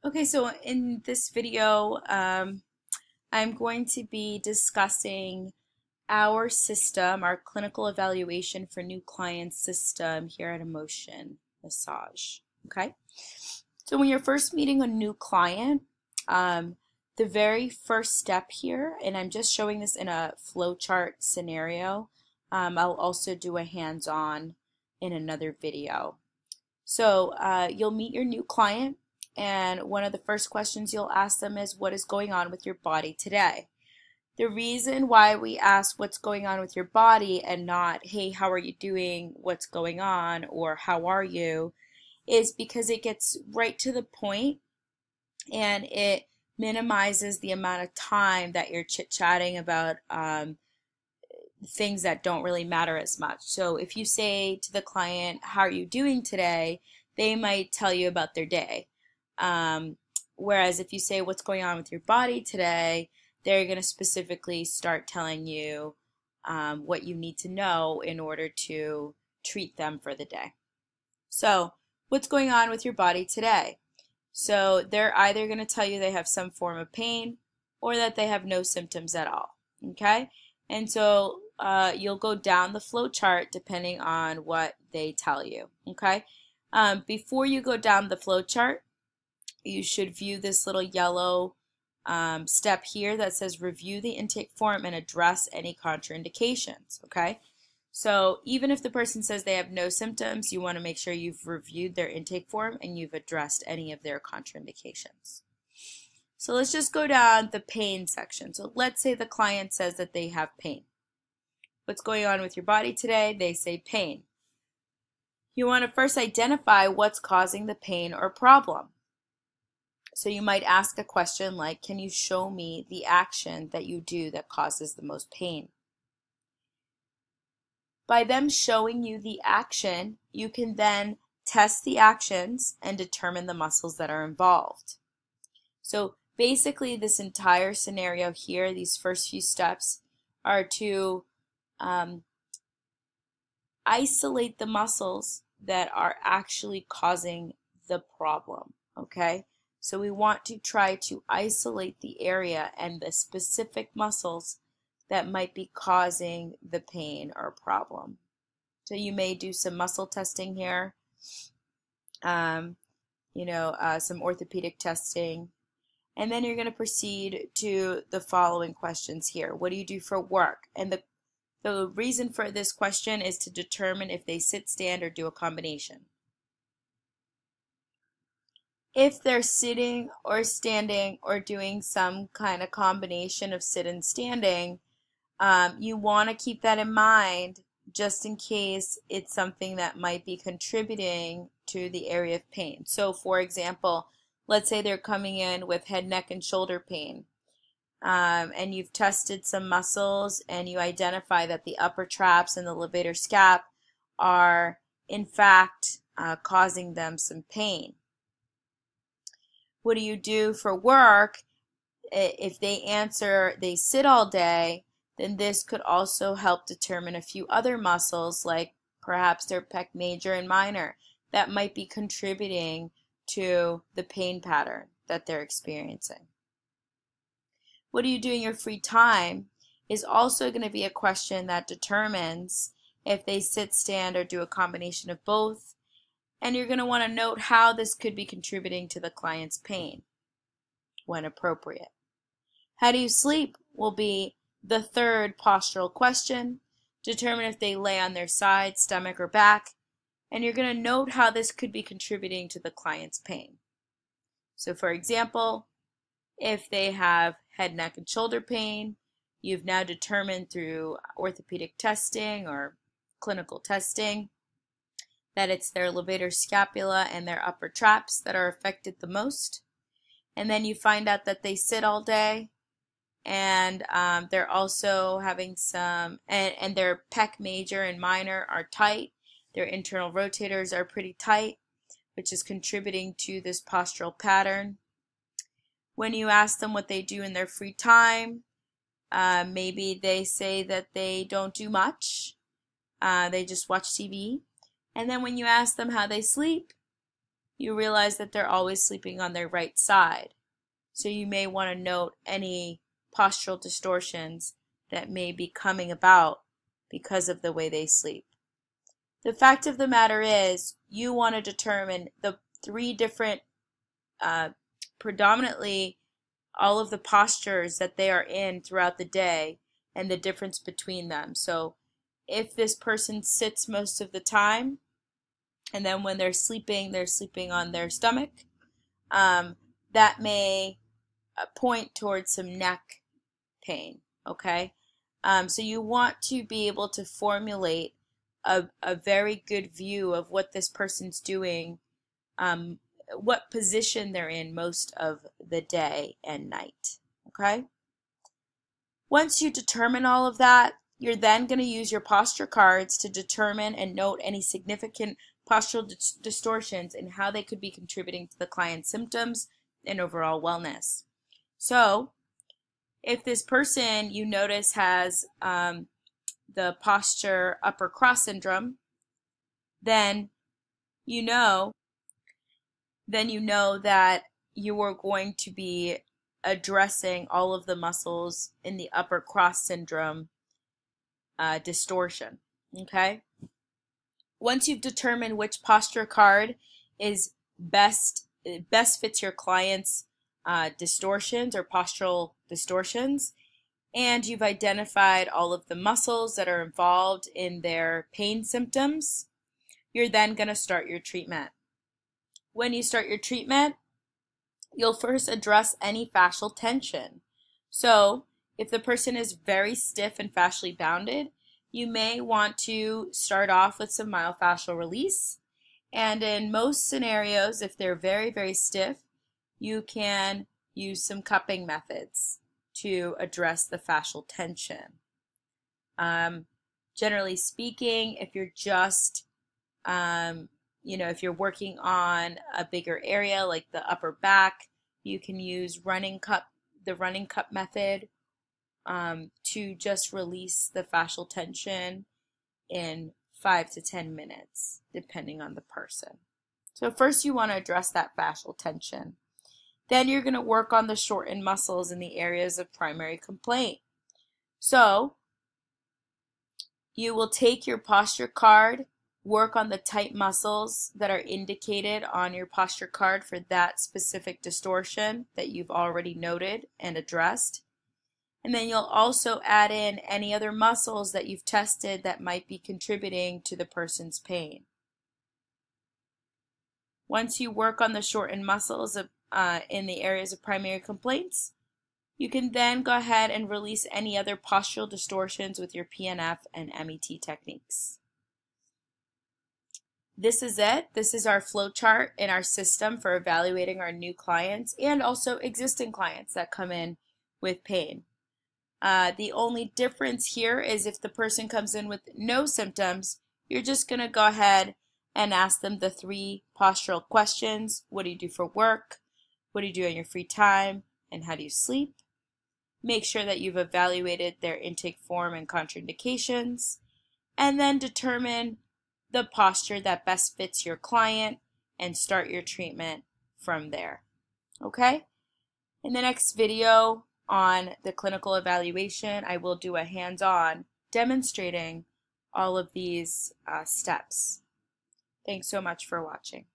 Okay, so in this video, I'm going to be discussing our system, our clinical evaluation for new clients system here at Emotion Massage. Okay, so when you're first meeting a new client, the very first step here, and I'm just showing this in a flowchart scenario, I'll also do a hands-on in another video. So you'll meet your new client, and one of the first questions you'll ask them is, what is going on with your body today? The reason why we ask what's going on with your body and not, hey, how are you doing, what's going on, or how are you, is because it gets right to the point and it minimizes the amount of time that you're chit-chatting about things that don't really matter as much. So if you say to the client, how are you doing today, they might tell you about their day. Whereas if you say, what's going on with your body today, they're going to specifically start telling you what you need to know in order to treat them for the day. So what's going on with your body today? So they're either going to tell you they have some form of pain or that they have no symptoms at all. Okay? And so you'll go down the flow chart depending on what they tell you. Okay? Before you go down the flow chart, you should view this little yellow step here that says review the intake form and address any contraindications. Okay? So even if the person says they have no symptoms, you want to make sure you've reviewed their intake form and you've addressed any of their contraindications. So let's just go down the pain section. So let's say the client says that they have pain. What's going on with your body today? They say pain. You want to first identify what's causing the pain or problem. So you might ask a question like, can you show me the action that you do that causes the most pain? By them showing you the action, you can then test the actions and determine the muscles that are involved. So basically this entire scenario here, these first few steps, are to isolate the muscles that are actually causing the problem, okay? So we want to try to isolate the area and the specific muscles that might be causing the pain or problem. So you may do some muscle testing here, some orthopedic testing, and then you're going to proceed to the following questions here. What do you do for work? And the reason for this question is to determine if they sit, stand, or do a combination. If they're sitting or standing or doing some kind of combination of sit and standing, you want to keep that in mind just in case it's something that might be contributing to the area of pain. So for example, let's say they're coming in with head, neck, and shoulder pain, and you've tested some muscles and you identify that the upper traps and the levator scap are in fact causing them some pain. What do you do for work? If they answer they sit all day, then this could also help determine a few other muscles, like perhaps their pec major and minor, that might be contributing to the pain pattern that they're experiencing. What do you do in your free time is also going to be a question that determines if they sit, stand, or do a combination of both. And you're going to want to note how this could be contributing to the client's pain when appropriate. How do you sleep will be the third postural question. Determine if they lay on their side, stomach, or back. And you're going to note how this could be contributing to the client's pain. So for example, if they have head, neck, and shoulder pain, you've now determined through orthopedic testing or clinical testing that it's their levator scapula and their upper traps that are affected the most. And then you find out that they sit all day, and they're also having some, and their pec major and minor are tight. Their internal rotators are pretty tight, which is contributing to this postural pattern. When you ask them what they do in their free time, maybe they say that they don't do much. They just watch TV. And then when you ask them how they sleep, you realize that they're always sleeping on their right side. So you may want to note any postural distortions that may be coming about because of the way they sleep. The fact of the matter is, you want to determine the 3 different, predominantly all of the postures that they are in throughout the day and the difference between them. So if this person sits most of the time, and then when they're sleeping on their stomach, that may point towards some neck pain, okay? So you want to be able to formulate a very good view of what this person's doing, what position they're in most of the day and night, okay? Once you determine all of that, you're then going to use your posture cards to determine and note any significant postural distortions and how they could be contributing to the client's symptoms and overall wellness. So, if this person you notice has the posture upper cross syndrome, then you know that you are going to be addressing all of the muscles in the upper cross syndrome distortion. Okay? Once you've determined which posture card is best fits your client's distortions or postural distortions, and you've identified all of the muscles that are involved in their pain symptoms, you're then going to start your treatment. When you start your treatment, you'll first address any fascial tension. So, if the person is very stiff and fascially bounded, you may want to start off with some myofascial release. And in most scenarios, if they're very, very stiff, you can use some cupping methods to address the fascial tension. Generally speaking, if you're just, if you're working on a bigger area like the upper back, you can use the running cup method to just release the fascial tension in 5 to 10 minutes, depending on the person. So first you want to address that fascial tension. Then you're going to work on the shortened muscles in the areas of primary complaint. So you will take your posture card, work on the tight muscles that are indicated on your posture card for that specific distortion that you've already noted and addressed. And then you'll also add in any other muscles that you've tested that might be contributing to the person's pain. Once you work on the shortened muscles in the areas of primary complaints, you can then go ahead and release any other postural distortions with your PNF and MET techniques. This is it. This is our flow chart in our system for evaluating our new clients and also existing clients that come in with pain. The only difference here is if the person comes in with no symptoms, you're just going to go ahead and ask them the 3 postural questions. What do you do for work? What do you do in your free time? And how do you sleep? Make sure that you've evaluated their intake form and contraindications, and then determine the posture that best fits your client and start your treatment from there. Okay? In the next video on the clinical evaluation, I will do a hands-on demonstrating all of these steps. Thanks so much for watching.